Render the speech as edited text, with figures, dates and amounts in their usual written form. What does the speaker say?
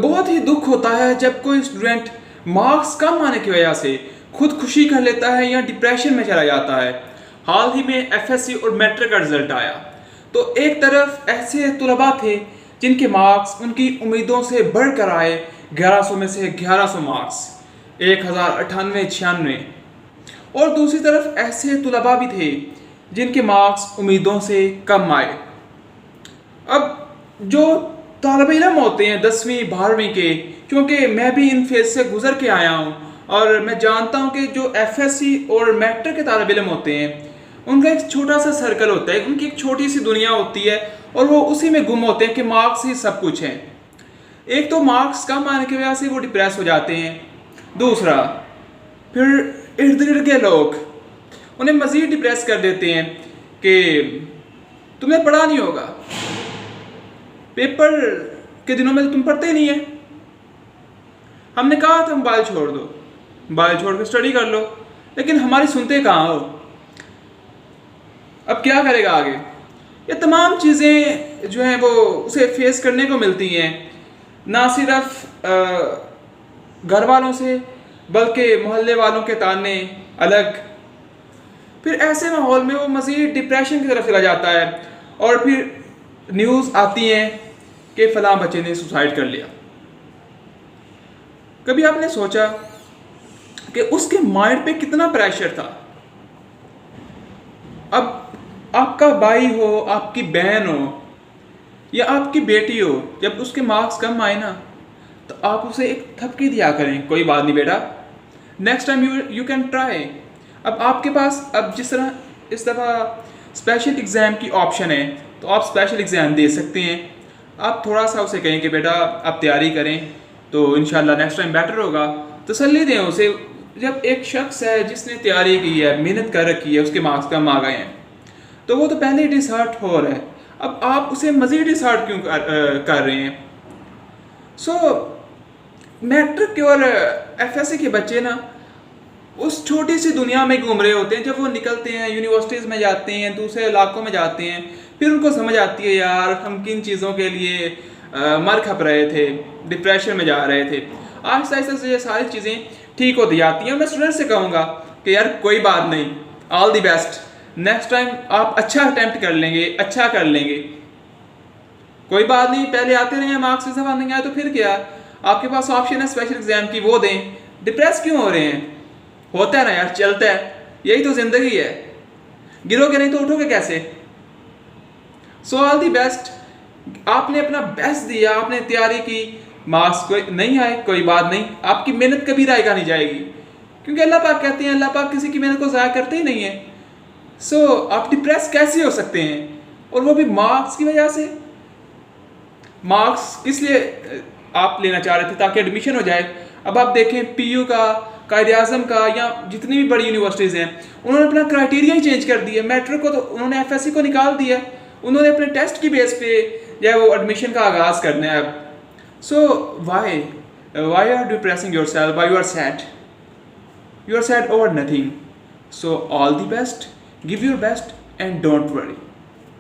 बहुत ही दुख होता है जब कोई स्टूडेंट मार्क्स कम आने की वजह से खुदकुशी कर लेता है या डिप्रेशन में चला जाता है। हाल ही में एफएससी और मैट्रिक का रिजल्ट आया, तो एक तरफ ऐसे तलबा थे जिनके मार्क्स उनकी उम्मीदों से बढ़कर आए, 1100 में से 1100 मार्क्स, 1098-96, और दूसरी तरफ ऐसे तलबा भी थे जिनके मार्क्स उम्मीदों से कम आए। अब जो तालिब इल्म होते हैं 10वीं 12वीं के, क्योंकि मैं भी इन फेज से गुजर के आया हूँ और मैं जानता हूँ कि जो एफएससी और मैट्रिक के तालिब इल्म होते हैं उनका एक छोटा सा सर्कल होता है, उनकी एक छोटी सी दुनिया होती है और वो उसी में गुम होते हैं कि मार्क्स ही सब कुछ है। एक तो मार्क्स कम आने की वजह से वो डिप्रेस हो जाते हैं, दूसरा फिर इर्द गिर्द के लोग उन्हें मज़ीद डिप्रेस कर देते हैं कि तुम्हें पढ़ा नहीं होगा, पेपर के दिनों में तुम पढ़ते ही नहीं है, हमने कहा था मोबाइल छोड़ दो, मोबाइल छोड़ के स्टडी कर लो, लेकिन हमारी सुनते कहाँ हो। अब क्या करेगा आगे? ये तमाम चीज़ें जो हैं वो उसे फेस करने को मिलती हैं, ना सिर्फ घर वालों से बल्कि मोहल्ले वालों के ताने अलग। फिर ऐसे माहौल में वो मज़ीद डिप्रेशन की तरफ चला जाता है और फिर न्यूज़ आती हैं कि फ़लाँ बच्चे ने सुसाइड कर लिया। कभी आपने सोचा कि उसके माइंड पे कितना प्रेशर था? अब आपका भाई हो, आपकी बहन हो या आपकी बेटी हो, जब उसके मार्क्स कम आए ना तो आप उसे एक थपकी दिया करें, कोई बात नहीं बेटा, next time you can try. अब आपके पास अब जिस तरह इस दफ़ा स्पेशल एग्ज़ाम की ऑप्शन है तो आप स्पेशल एग्ज़ाम दे सकते हैं। आप थोड़ा सा उसे कहें कि बेटा आप तैयारी करें तो इंशाल्लाह नेक्स्ट टाइम बेटर होगा, तसल्ली दें उसे। जब एक शख्स है जिसने तैयारी की है, मेहनत कर रखी है, उसके मार्क्स कम आ गए हैं तो वो तो पहले ही डिसहार्ट हो रहा है, अब आप उसे मज़ीद डिसहार्ट क्यों कर रहे हैं? मैट्रिक के और एफएससी के बच्चे ना उस छोटी सी दुनिया में घूम रहे होते हैं। जब वो निकलते हैं, यूनिवर्सिटीज़ में जाते हैं, दूसरे इलाकों में जाते हैं, फिर उनको समझ आती है यार हम किन चीज़ों के लिए मर खप रहे थे, डिप्रेशन में जा रहे थे। आहिस्ता आहिस्ता से ये सारी चीज़ें ठीक होती जाती हैं। मैं स्टूडेंट से कहूँगा कि यार कोई बात नहीं, all the best, next time आप अच्छा अटैम्प्ट कर लेंगे, अच्छा कर लेंगे, कोई बात नहीं, पहले आते रहे, मार्क्स इस दफ़ा नहीं आए तो फिर क्या, आपके पास ऑप्शन है स्पेशल एग्जाम की, वो दें। डिप्रेस क्यों हो रहे हैं? होता है ना यार, चलता है, यही तो ज़िंदगी है, गिरोगे नहीं तो उठोगे कैसे? सो ऑल दी बेस्ट, आपने अपना बेस्ट दिया, आपने तैयारी की, मार्क्स कोई नहीं आए कोई बात नहीं, आपकी मेहनत कभी जाएगा नहीं जाएगी, क्योंकि अल्लाह पाक कहते हैं अल्लाह पाक किसी की मेहनत को ज़ाया करते ही नहीं है। सो आप डिप्रेस कैसे हो सकते हैं, और वो भी मार्क्स की वजह से? मार्क्स किस लिए आप लेना चाह रहे थे? ताकि एडमिशन हो जाए। अब आप देखें पीयू का, कायद-ए-आज़म का, या जितनी भी बड़ी यूनिवर्सिटीज़ हैं, उन्होंने अपना क्राइटेरिया ही चेंज कर दिया। मैट्रिक को तो उन्होंने एफएससी को निकाल दिया, उन्होंने अपने टेस्ट की बेस पे जो है वो एडमिशन का आगाज़ करना है अब। So why are depressing yourself? Why you are sad? You are sad over nothing. So all the best, give your best and don't worry.